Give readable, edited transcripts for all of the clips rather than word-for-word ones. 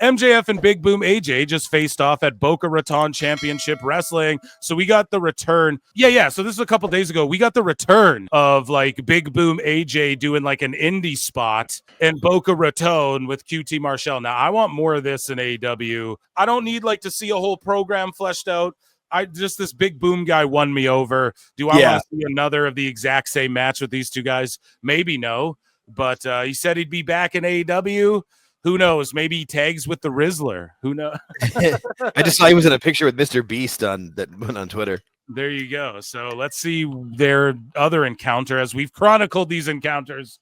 MJF and Big Boom AJ just faced off at Boca Raton Championship Wrestling. So we got the return. Yeah. So this is a couple days ago. We got the return of like Big Boom AJ doing like an indie spot in Boca Raton with QT Marshall. Now, I want more of this in AEW. I don't need like to see a whole program fleshed out. This Big Boom guy won me over. Do I want to see another of the exact same match with these two guys? Maybe no. But he said he'd be back in AEW. Who knows? Maybe he tags with the Rizzler. Who knows? I just saw he was in a picture with Mr. Beast that went on Twitter. There you go. So let's see their other encounter as we've chronicled these encounters.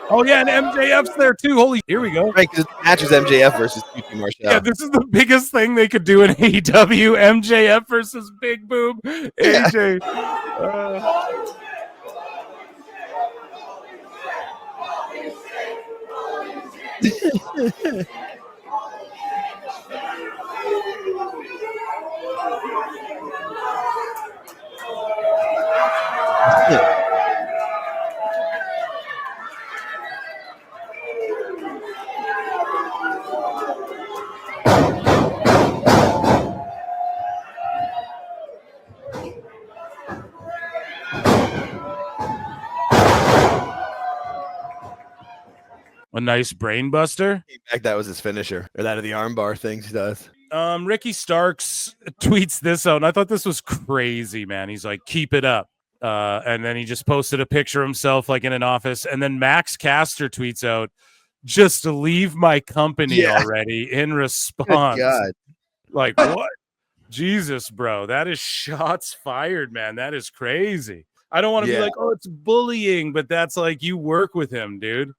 Oh, yeah, and MJF's there, too. Here we go. Right, because the match is MJF versus QT Marshall. Yeah, this is the biggest thing they could do in AEW. MJF versus Big Boom. AJ. A nice brain buster. That was his finisher, or that of the armbar things he does. Ricky Starks tweets this out, and I thought this was crazy, man. He's like, keep it up. And then he just posted a picture of himself like in an office. And then Max Caster tweets out, just leave my company already, in response. God. Like, what? Jesus, bro. That is shots fired, man. That is crazy. I don't want to be like, oh, it's bullying, but that's like, you work with him, dude.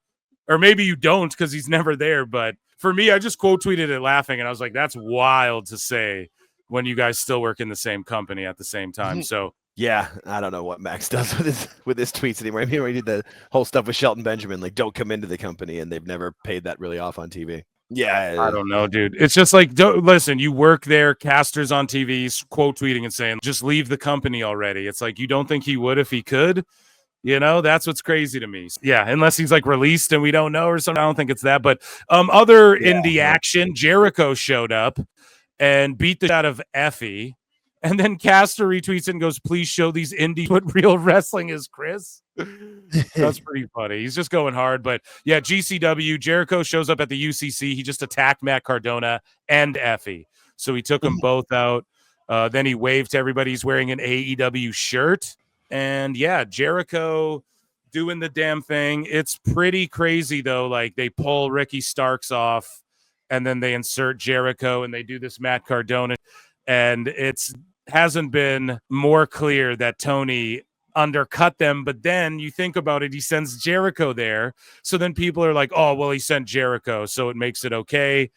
Or maybe you don't because he's never there. But for me, I just quote tweeted it laughing. And I was like, that's wild to say when you guys still work in the same company at the same time. So, yeah, I don't know what Max does with his tweets anymore. I mean, he did the whole stuff with Shelton Benjamin, like, don't come into the company. And they've never paid that really off on TV. Yeah. I don't know, dude. It's just like, listen, you work there, Casters on TV, quote tweeting and saying, just leave the company already. It's like, you don't think he would if he could? You know, that's what's crazy to me. Yeah, unless he's like released and we don't know or something. I don't think it's that. But other indie action, Jericho showed up and beat the shit out of Effy. And then Caster retweets and goes, please show these indies what real wrestling is, Chris. That's pretty funny. He's just going hard. But yeah, GCW, Jericho shows up at the UCC. He just attacked Matt Cardona and Effy. So he took them both out. Then he waved to everybody. He's wearing an AEW shirt. And yeah, Jericho doing the damn thing. It's pretty crazy, though. Like, they pull Ricky Starks off and then they insert Jericho and they do this Matt Cardona. And it's hasn't been more clear that Tony undercut them. But then you think about it, he sends Jericho there. So then people are like, oh, well, he sent Jericho, so it makes it okay.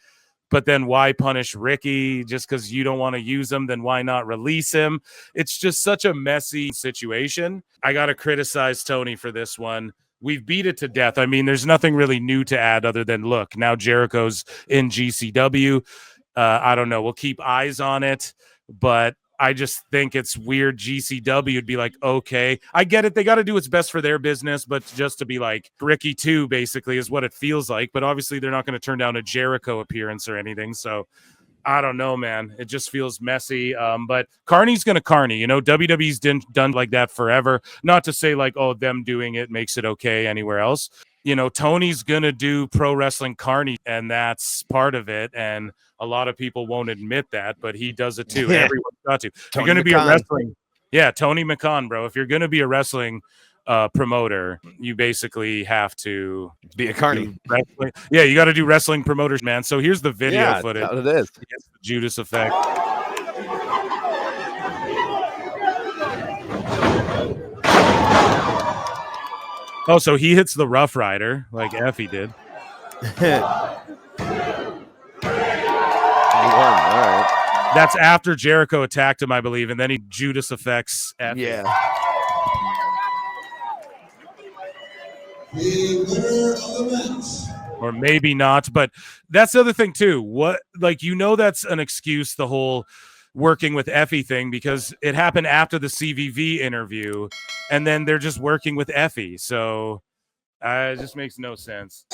But then why punish Ricky just because you don't want to use him? Then why not release him? It's just such a messy situation. I got to criticize Tony for this one. We've beat it to death. I mean, there's nothing really new to add other than, look, now Jericho's in GCW. I don't know. We'll keep eyes on it. But I just think it's weird. GCW would be like, okay, I get it. They got to do what's best for their business, but just to be like Ricky too, basically, is what it feels like. But obviously, they're not going to turn down a Jericho appearance or anything. So I don't know, man. It just feels messy. But Carney's going to Carney. You know, WWE's done like that forever. Not to say like, oh, them doing it makes it okay anywhere else. You know, Tony's going to do Pro Wrestling Carney, and that's part of it. And a lot of people won't admit that, but he does it too. Yeah. Everyone's got to. If you're going to be a wrestling. Yeah, Tony McCon, bro. If you're going to be a wrestling promoter, you basically have to be a Carney. Yeah, you got to do wrestling promoters, man. So here's the video footage. That's what it is. It's the Judas Effect. Oh, so he hits the Rough Rider like Effy did. All right. That's after Jericho attacked him, I believe, and then he Judas Effects Effy. Yeah. Or maybe not, but that's the other thing too. What, like, you know, that's an excuse. The whole working with Effy thing because it happened after the CVV interview, and then they're just working with Effy. So it just makes no sense.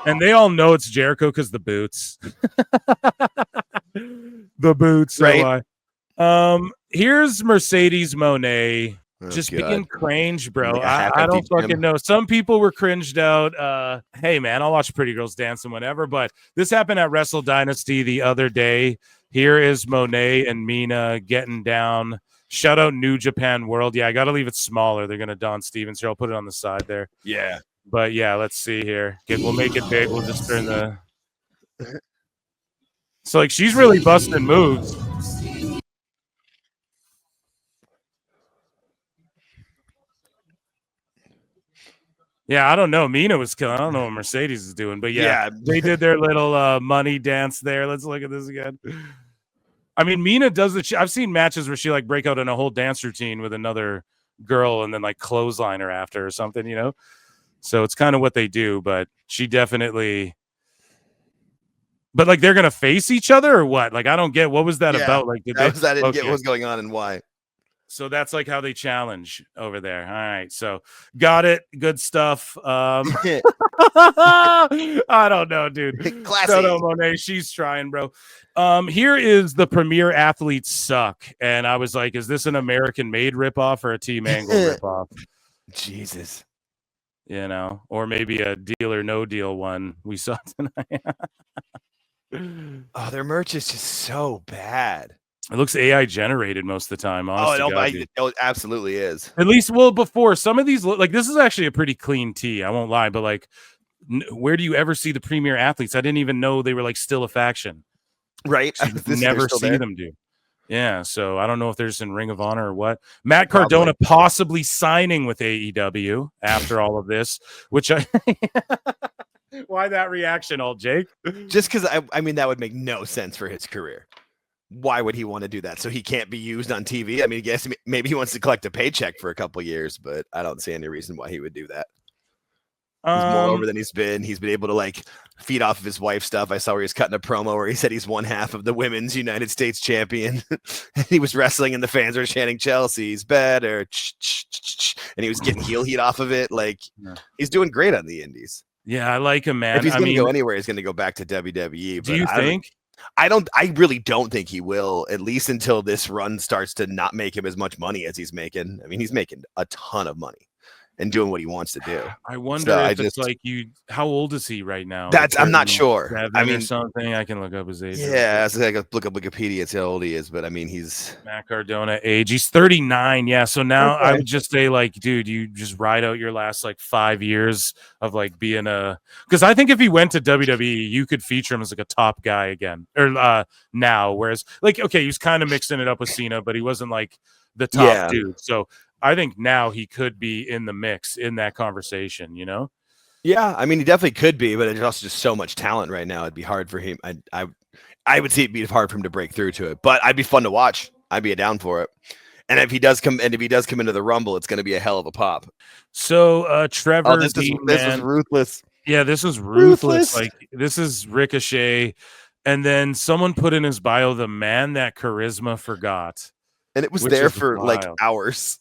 And they all know it's Jericho because the boots. The boots, right? Here's Mercedes Mone. Just God. being cringe, bro. Like I don't fucking know. Some people were cringed out. Hey, man, I'll watch pretty girls dancing whenever, but this happened at Wrestle Dynasty the other day. Here is Monet and Mina getting down. Shout out New Japan World. Yeah, I got to leave it smaller. They're going to Don Stevens here. I'll put it on the side there. Yeah. But yeah, let's see here. Okay, we'll make it big. We'll just turn the... So, like, she's really busting moves. Yeah, I don't know. Mina was killing. I don't know what Mercedes is doing, but yeah. They did their little money dance there. Let's look at this again. I mean, Mina does it. I've seen matches where she like break out in a whole dance routine with another girl and then like clothesline her after or something, you know? So it's kind of what they do, but she definitely. But like they're gonna face each other or what? Like I don't get what was that about? Like I didn't get what was going on and why. So that's like how they challenge over there. All right, so got it. Good stuff. I don't know, dude. Classy. Shout out Monet. She's trying, bro. Here is the Premier Athletes Suck, and I was like, is this an American Made ripoff or a Team Angle ripoff? Jesus. You know, or maybe a Deal or No Deal one we saw tonight. Oh, their merch is just so bad. It looks AI generated most of the time. It absolutely is. At least, well, before some of these, like this is actually a pretty clean tee. I won't lie, but like, where do you ever see the Premier Athletes? I didn't even know they were like still a faction. Right. Never see them do. Yeah, so I don't know if they're just in Ring of Honor or what. Matt Cardona possibly signing with AEW after all of this, which I. Why that reaction, old Jake? Just because I mean that would make no sense for his career. Why would he want to do that? So he can't be used on TV? I mean, I guess maybe he wants to collect a paycheck for a couple years, but I don't see any reason why he would do that. He's more over than he's been. He's been able to like feed off of his wife's stuff. I saw where he's cutting a promo where he said he's one half of the women's United States champion. And he was wrestling and the fans were chanting Chelsea's better. And he was getting heel heat off of it. Like he's doing great on the indies. Yeah, I like him, man. If he's going to go anywhere, he's going to go back to WWE. Do you think? I really don't think he will, at least until this run starts to not make him as much money as he's making. I mean, he's making a ton of money and doing what he wants to do. I wonder if it's like how old is he right now? I'm not sure. I mean, something I can look up his age. Yeah, I can look up Wikipedia and see how old he is, but I mean, he's Matt Cardona age. He's 39. Yeah. So now I would just say, like, dude, you just ride out your last like 5 years of like being because I think if he went to WWE, you could feature him as like a top guy again or now. Whereas, like, okay, he was kind of mixing it up with Cena, but he wasn't like the top dude. So I think now he could be in the mix in that conversation, you know? Yeah, I mean, he definitely could be, but there's also just so much talent right now. It'd be hard for him. I would see it'd be hard for him to break through to it, but I'd be fun to watch. I'd be down for it. And if he does come into the Rumble, it's going to be a hell of a pop. So, Trevor, this is ruthless. Yeah, this is ruthless. Like this is Ricochet, and then someone put in his bio the man that charisma forgot, and it was there for like hours.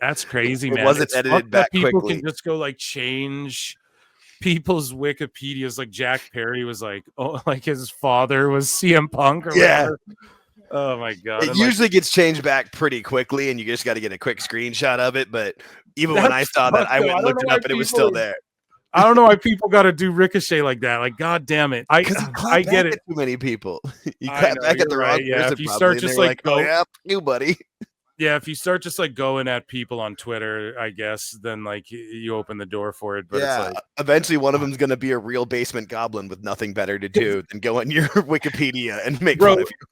That's crazy, man. It wasn't edited back people quickly. Can just go like change people's Wikipedias. Like Jack Perry was like, oh, like his father was CM Punk or whatever. Oh my god! It usually gets changed back pretty quickly, and you just got to get a quick screenshot of it. But even when I saw that, I went and looked it up, and it was still there. I don't know why people got to do Ricochet like that. Like, god damn it! I get it. Too many people. You clap back at the wrong person. If you start just like oh yeah, you buddy. Yeah, if you start just like going at people on Twitter, I guess, then like you open the door for it. But yeah, it's like eventually one of them's gonna be a real basement goblin with nothing better to do than go on your Wikipedia and make fun of you.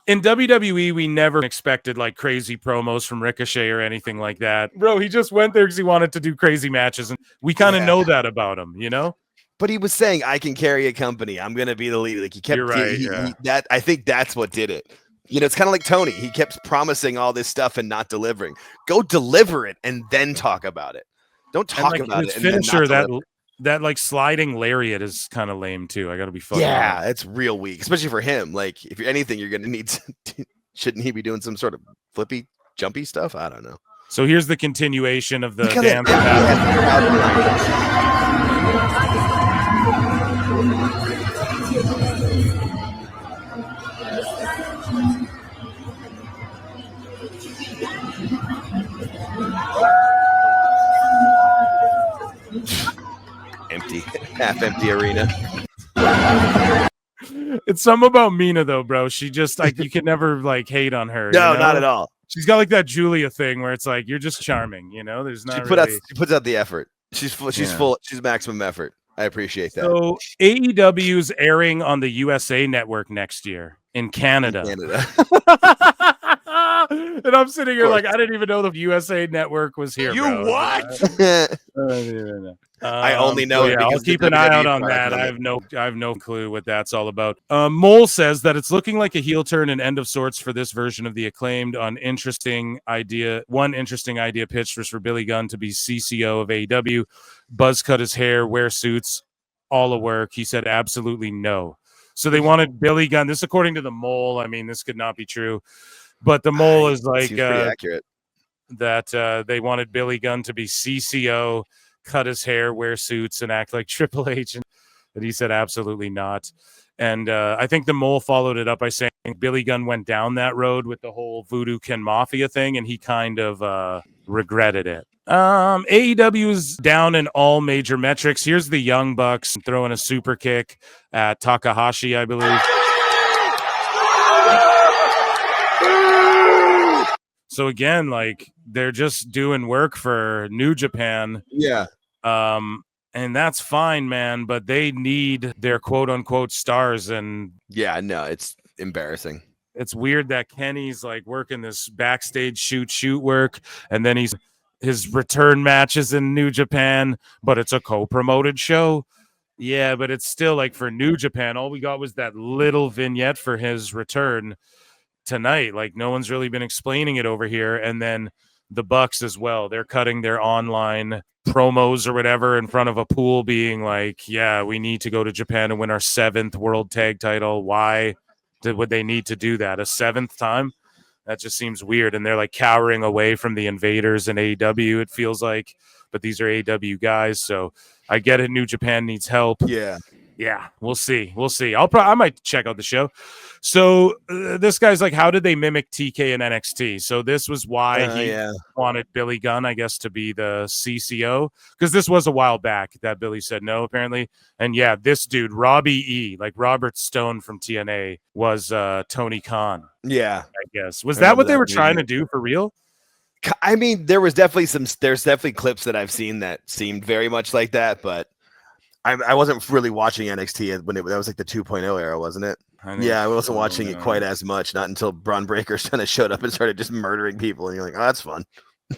In WWE, we never expected like crazy promos from Ricochet or anything like that. Bro, he just went there because he wanted to do crazy matches, and we kind of know that about him, you know? But he was saying, I can carry a company. I'm going to be the leader. Like he kept, You're right, that I think that's what did it. You know, it's kind of like Tony. He kept promising all this stuff and not delivering. Go deliver it and then talk about it. Don't talk about it. His finisher, that like sliding lariat is kind of lame too. I got to be fucking honest. It's real weak, especially for him. Like if you're anything, you're going to need. Shouldn't he be doing some sort of flippy, jumpy stuff? I don't know. So here's the continuation of the dance. Empty, half-empty arena. It's something about Mina though, bro. She just like you can never like hate on her. No, you know? not at all. She's got like that Julia thing where it's like you're just charming, you know. There's not. She puts out the effort. She's full. She's full. She's maximum effort. I appreciate that. So AEW's airing on the USA Network next year in Canada. And I'm sitting here like I didn't even know the USA Network was here. You bro. What? I only know it because I'll keep an eye out on that. I have no clue what that's all about. Mole says that it's looking like a heel turn and end of sorts for this version of the Acclaimed. One interesting idea pitched was for Billy Gunn to be CCO of AEW. Buzz cut his hair, wear suits, all a work. He said absolutely no. So they wanted Billy Gunn. This according to the Mole. I mean, this could not be true. But the Mole is like pretty accurate. That they wanted Billy Gunn to be CCO, cut his hair, wear suits, and act like Triple H. And he said absolutely not. And I think the Mole followed it up by saying Billy Gunn went down that road with the whole Voodoo Ken Mafia thing, and he kind of regretted it. AEW is down in all major metrics. Here's the Young Bucks throwing a super kick at Takahashi, I believe. So again, like they're just doing work for New Japan. Yeah. And that's fine, man, but they need their quote unquote stars. And yeah, no, it's embarrassing. It's weird that Kenny's like working this backstage shoot work, and then his return matches in New Japan, but it's a co-promoted show. Yeah, but it's still like for New Japan, all we got was that little vignette for his return tonight. Like no one's really been explaining it over here. And then the Bucks as well, they're cutting their online promos or whatever in front of a pool being like, yeah, we need to go to Japan to win our 7th world tag title. Why would they need to do that a 7th time? That just seems weird. And they're like cowering away from the invaders in AEW, it feels like, but these are AEW guys. So I get it. New Japan needs help. Yeah, we'll see. I might check out the show. So this guy's like, how did they mimic TK and NXT? So this was why he wanted Billy Gunn, I guess, to be the CCO, because this was a while back that Billy said no, apparently. And yeah, this dude, Robbie E, like Robert Stone from TNA, was Tony Khan. Yeah, I guess. Was that what they were trying to do for real? I mean, there's definitely clips that I've seen that seemed very much like that, but I wasn't really watching NXT when that was like the 2.0 era, wasn't it? I wasn't watching it quite as much. Not until Braun Breaker kind of showed up and started just murdering people, and you're like, oh, that's fun.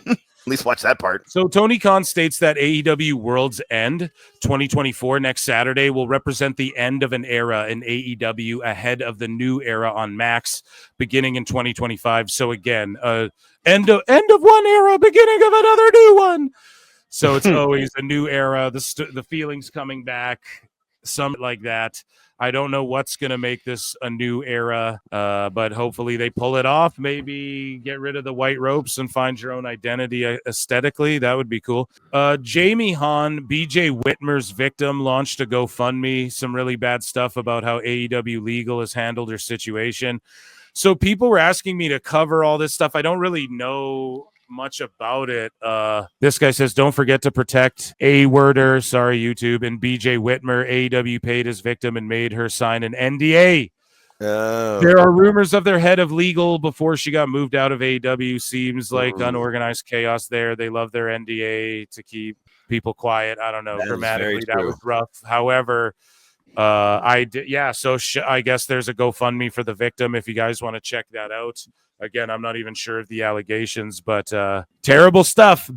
At least watch that part. So Tony Khan states that AEW World's End 2024 next Saturday will represent the end of an era in AEW ahead of the new era on Max beginning in 2025. So again, end of one era, beginning of another new one. So it's always a new era, the feelings coming back, something like that. I don't know what's going to make this a new era, but hopefully they pull it off. Maybe get rid of the white ropes and find your own identity aesthetically. That would be cool. Jamie Hahn, BJ Whitmer's victim, launched a GoFundMe. Some really bad stuff about how AEW Legal has handled her situation. So people were asking me to cover all this stuff. I don't really know much about it. This guy says, don't forget to protect A-worder, sorry YouTube, and BJ Whitmer. AEW paid his victim and made her sign an NDA. There are rumors of their head of legal before she got moved out of AEW. Seems like unorganized chaos there. They love their NDA to keep people quiet. I don't know. Grammatically, that was rough. However, I guess there's a GoFundMe for the victim if you guys want to check that out. Again, I'm not even sure of the allegations, but terrible stuff.